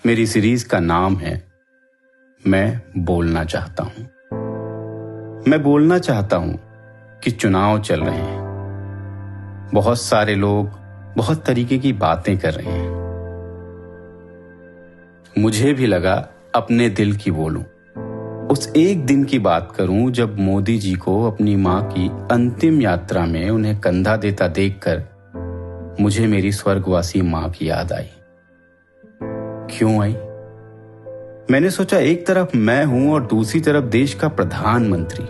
मेरी सीरीज का नाम है मैं बोलना चाहता हूं। मैं बोलना चाहता हूं कि चुनाव चल रहे हैं। बहुत सारे लोग बहुत तरीके की बातें कर रहे हैं। मुझे भी लगा अपने दिल की बोलूं। उस एक दिन की बात करूं जब मोदी जी को अपनी मां की अंतिम यात्रा में उन्हें कंधा देता देखकर मुझे मेरी स्वर्गवासी मां की याद आई। क्यों आई? मैंने सोचा, एक तरफ मैं हूं और दूसरी तरफ देश का प्रधानमंत्री।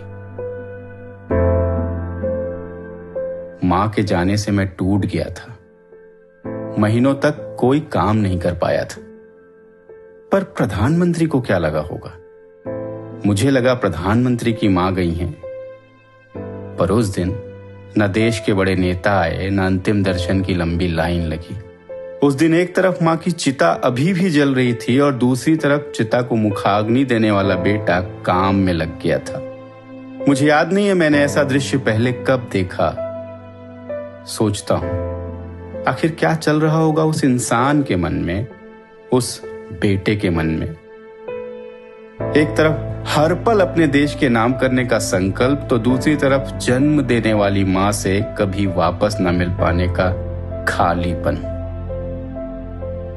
मां के जाने से मैं टूट गया था। महीनों तक कोई काम नहीं कर पाया था। पर प्रधानमंत्री को क्या लगा होगा? मुझे लगा प्रधानमंत्री की मां गई हैं। पर उस दिन न देश के बड़े नेता आए, न अंतिम दर्शन की लंबी लाइन लगी। उस दिन एक तरफ मां की चिता अभी भी जल रही थी और दूसरी तरफ चिता को मुखाग्नि देने वाला बेटा काम में लग गया था। मुझे याद नहीं है मैंने ऐसा दृश्य पहले कब देखा। सोचता हूं, आखिर क्या चल रहा होगा उस इंसान के मन में, उस बेटे के मन में। एक तरफ हर पल अपने देश के नाम करने का संकल्प, तो दूसरी तरफ जन्म देने वाली मां से कभी वापस न मिल पाने का खालीपन।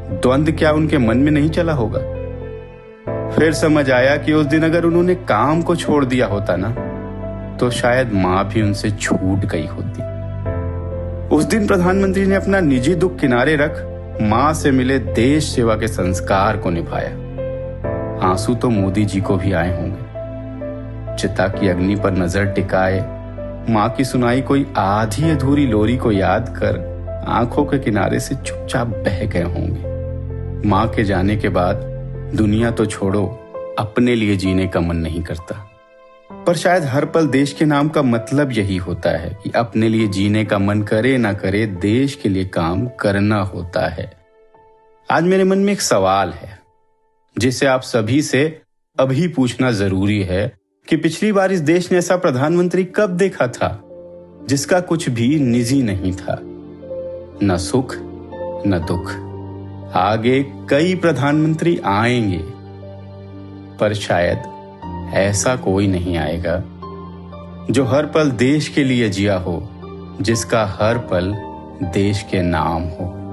द्वंद क्या उनके मन में नहीं चला होगा? फिर समझ आया कि उस दिन अगर उन्होंने काम को छोड़ दिया होता ना, तो शायद मां भी उनसे छूट गई होती। उस दिन प्रधानमंत्री ने अपना निजी दुख किनारे रख मां से मिले देश सेवा के संस्कार को निभाया। आंसू तो मोदी जी को भी आए होंगे। चिता की अग्नि पर नजर टिकाए मां की सुनाई कोई आधी अधूरी लोरी को याद कर आंखों के किनारे से चुपचाप बह गए होंगे। मां के जाने के बाद दुनिया तो छोड़ो, अपने लिए जीने का मन नहीं करता। पर शायद हर पल देश के नाम का मतलब यही होता है कि अपने लिए जीने का मन करे ना करे, देश के लिए काम करना होता है। आज मेरे मन में एक सवाल है जिसे आप सभी से अभी पूछना जरूरी है कि पिछली बार इस देश ने ऐसा प्रधानमंत्री कब देखा था जिसका कुछ भी निजी नहीं था, न सुख न दुख। आगे कई प्रधानमंत्री आएंगे, पर शायद ऐसा कोई नहीं आएगा जो हर पल देश के लिए जिया हो, जिसका हर पल देश के नाम हो।